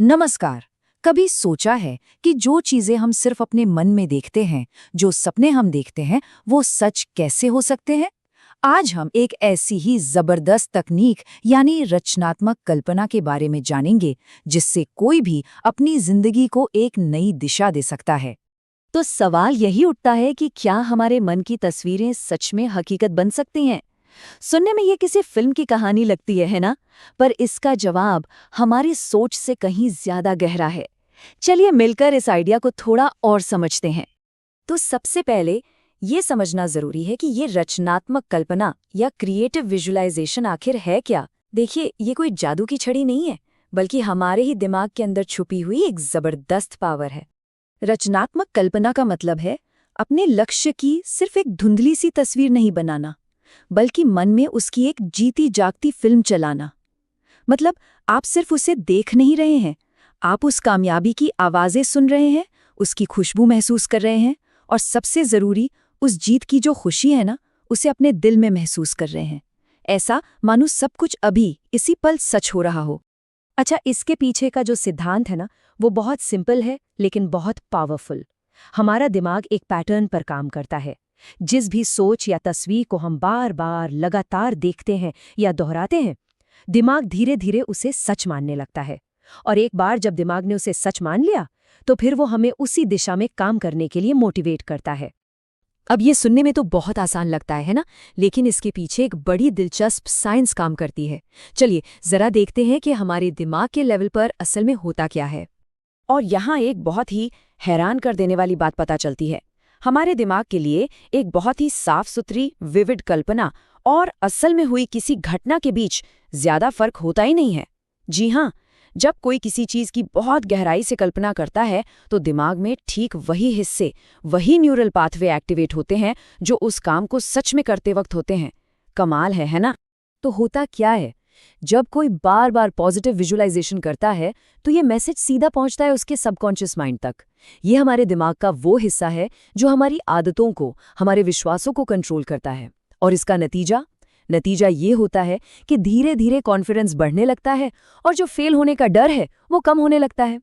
नमस्कार। कभी सोचा है कि जो चीजें हम सिर्फ अपने मन में देखते हैं, जो सपने हम देखते हैं, वो सच कैसे हो सकते हैं? आज हम एक ऐसी ही जबरदस्त तकनीक यानी रचनात्मक कल्पना के बारे में जानेंगे, जिससे कोई भी अपनी जिंदगी को एक नई दिशा दे सकता है। तो सवाल यही उठता है कि क्या हमारे मन की तस्वीरें सच में हकीकत बन सकती हैं? सुनने में ये किसी फिल्म की कहानी लगती है ना? पर इसका जवाब हमारी सोच से कहीं ज्यादा गहरा है। चलिए मिलकर इस आइडिया को थोड़ा और समझते हैं। तो सबसे पहले ये समझना जरूरी है कि ये रचनात्मक कल्पना या क्रिएटिव विजुअलाइजेशन आखिर है क्या। देखिए, ये कोई जादू की छड़ी नहीं है, बल्कि हमारे ही दिमाग के अंदर छुपी हुई एक जबरदस्त पावर है। रचनात्मक कल्पना का मतलब है अपने लक्ष्य की सिर्फ एक धुंधली सी तस्वीर नहीं बनाना, बल्कि मन में उसकी एक जीती जागती फिल्म चलाना। मतलब आप सिर्फ उसे देख नहीं रहे हैं, आप उस कामयाबी की आवाजें सुन रहे हैं, उसकी खुशबू महसूस कर रहे हैं, और सबसे जरूरी, उस जीत की जो खुशी है ना, उसे अपने दिल में महसूस कर रहे हैं। ऐसा मानो सब कुछ अभी इसी पल सच हो रहा हो। अच्छा, इसके पीछे का जो सिद्धांत है ना, वो बहुत सिंपल है लेकिन बहुत पावरफुल। हमारा दिमाग एक पैटर्न पर काम करता है। जिस भी सोच या तस्वीर को हम बार बार लगातार देखते हैं या दोहराते हैं, दिमाग धीरे धीरे उसे सच मानने लगता है। और एक बार जब दिमाग ने उसे सच मान लिया, तो फिर वो हमें उसी दिशा में काम करने के लिए मोटिवेट करता है। अब ये सुनने में तो बहुत आसान लगता है ना? लेकिन इसके पीछे एक बड़ी दिलचस्प साइंस काम करती है। चलिए जरा देखते हैं कि हमारे दिमाग के लेवल पर असल में होता क्या है। और यहाँ एक बहुत ही हैरान कर देने वाली बात पता चलती है। हमारे दिमाग के लिए एक बहुत ही साफ सुथरी विविड कल्पना और असल में हुई किसी घटना के बीच ज्यादा फर्क होता ही नहीं है। जी हाँ, जब कोई किसी चीज की बहुत गहराई से कल्पना करता है, तो दिमाग में ठीक वही हिस्से, वही न्यूरल पाथवे एक्टिवेट होते हैं जो उस काम को सच में करते वक्त होते हैं। कमाल है ना? तो होता क्या है, जब कोई बार बार पॉजिटिव विजुअलाइजेशन करता है, तो ये मैसेज सीधा पहुंचता है उसके सबकॉन्शियस माइंड तक। ये हमारे दिमाग का वो हिस्सा है जो हमारी आदतों को, हमारे विश्वासों को कंट्रोल करता है। और इसका नतीजा ये होता है कि धीरे धीरे कॉन्फिडेंस बढ़ने लगता है, और जो फेल होने का डर है वो कम होने लगता है।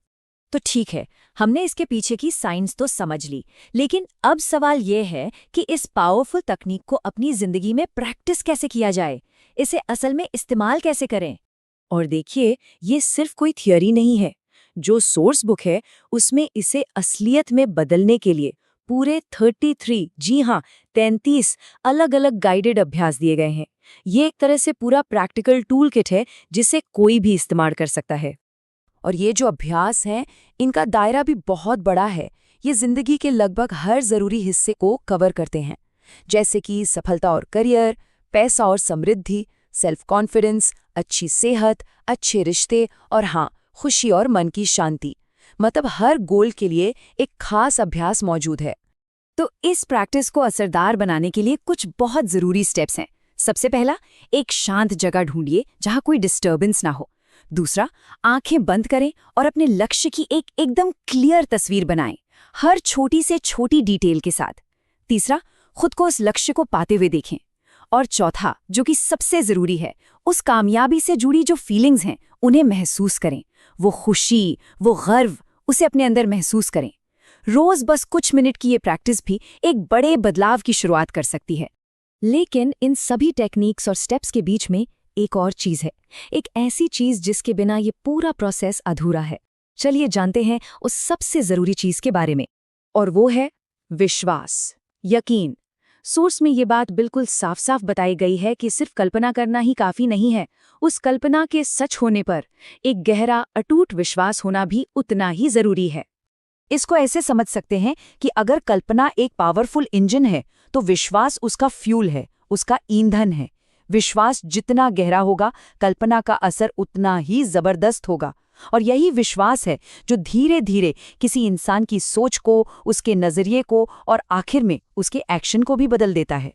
तो ठीक है, हमने इसके पीछे की साइंस तो समझ ली, लेकिन अब सवाल ये है कि इस पावरफुल तकनीक को अपनी जिंदगी में प्रैक्टिस कैसे किया जाए, इसे असल में इस्तेमाल कैसे करें। और देखिए, ये सिर्फ कोई थियरी नहीं है। जो सोर्स बुक है, उसमें इसे असलियत में बदलने के लिए पूरे 33, जी हाँ 33 अलग अलग गाइडेड अभ्यास दिए गए हैं। ये एक तरह से पूरा प्रैक्टिकल टूल किट है जिसे कोई भी इस्तेमाल कर सकता है। और ये जो अभ्यास हैं, इनका दायरा भी बहुत बड़ा है। ये जिंदगी के लगभग हर जरूरी हिस्से को कवर करते हैं, जैसे कि सफलता और करियर, पैसा और समृद्धि, सेल्फ कॉन्फिडेंस, अच्छी सेहत, अच्छे रिश्ते, और हाँ, खुशी और मन की शांति। मतलब हर गोल के लिए एक खास अभ्यास मौजूद है। तो इस प्रैक्टिस को असरदार बनाने के लिए कुछ बहुत जरूरी स्टेप्स हैं। सबसे पहला, एक शांत जगह ढूंढिए जहां कोई डिस्टर्बेंस ना हो। दूसरा, आंखें बंद करें और अपने लक्ष्य की एक एकदम क्लियर तस्वीर बनाएं, हर छोटी से छोटी डिटेल के साथ। तीसरा, खुद को उस लक्ष्य को पाते हुए देखें। और चौथा, जो कि सबसे जरूरी है, उस कामयाबी से जुड़ी जो फीलिंग्स हैं, उन्हें महसूस करें। वो खुशी, वो गर्व, उसे अपने अंदर महसूस करें। रोज बस कुछ मिनट की ये प्रैक्टिस भी एक बड़े बदलाव की शुरुआत कर सकती है। लेकिन इन सभी टेक्निक्स और स्टेप्स के बीच में एक और चीज है, एक ऐसी चीज जिसके बिना ये पूरा प्रोसेस अधूरा है। चलिए जानते हैं उस सबसे जरूरी चीज के बारे में, और वो है विश्वास, यकीन। सोर्स में ये बात बिल्कुल साफ साफ बताई गई है कि सिर्फ कल्पना करना ही काफी नहीं है, उस कल्पना के सच होने पर एक गहरा अटूट विश्वास होना भी उतना ही जरूरी है। इसको ऐसे समझ सकते हैं कि अगर कल्पना एक पावरफुल इंजन है, तो विश्वास उसका फ्यूल है, उसका ईंधन है। विश्वास जितना गहरा होगा, कल्पना का असर उतना ही जबरदस्त होगा। और यही विश्वास है जो धीरे धीरे किसी इंसान की सोच को, उसके नजरिए को, और आखिर में उसके एक्शन को भी बदल देता है।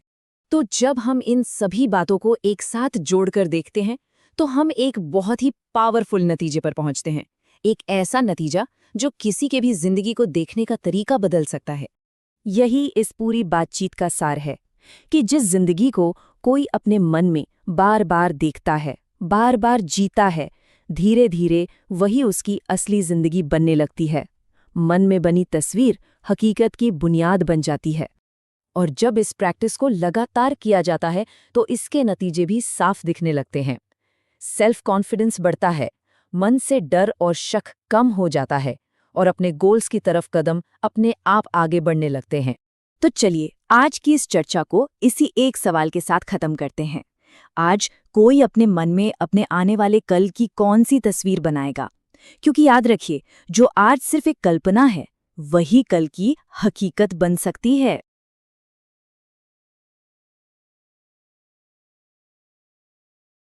तो जब हम इन सभी बातों को एक साथ जोड़कर देखते हैं, तो हम एक बहुत ही पावरफुल नतीजे पर पहुंचते हैं। एक ऐसा नतीजा जो किसी के भी जिंदगी को देखने का तरीका बदल सकता है। यही इस पूरी बातचीत का सार है कि जिस जिंदगी को कोई अपने मन में बार बार देखता है, बार बार जीता है, धीरे धीरे वही उसकी असली जिंदगी बनने लगती है। मन में बनी तस्वीर हकीकत की बुनियाद बन जाती है। और जब इस प्रैक्टिस को लगातार किया जाता है तो इसके नतीजे भी साफ दिखने लगते हैं। सेल्फ कॉन्फिडेंस बढ़ता है, मन से डर और शक कम हो जाता है और अपने गोल्स की तरफ कदम अपने आप आगे बढ़ने लगते हैं। तो चलिए आज की इस चर्चा को इसी एक सवाल के साथ खत्म करते हैं। आज कोई अपने मन में अपने आने वाले कल की कौन सी तस्वीर बनाएगा? क्योंकि याद रखिए, जो आज सिर्फ एक कल्पना है, वही कल की हकीकत बन सकती है।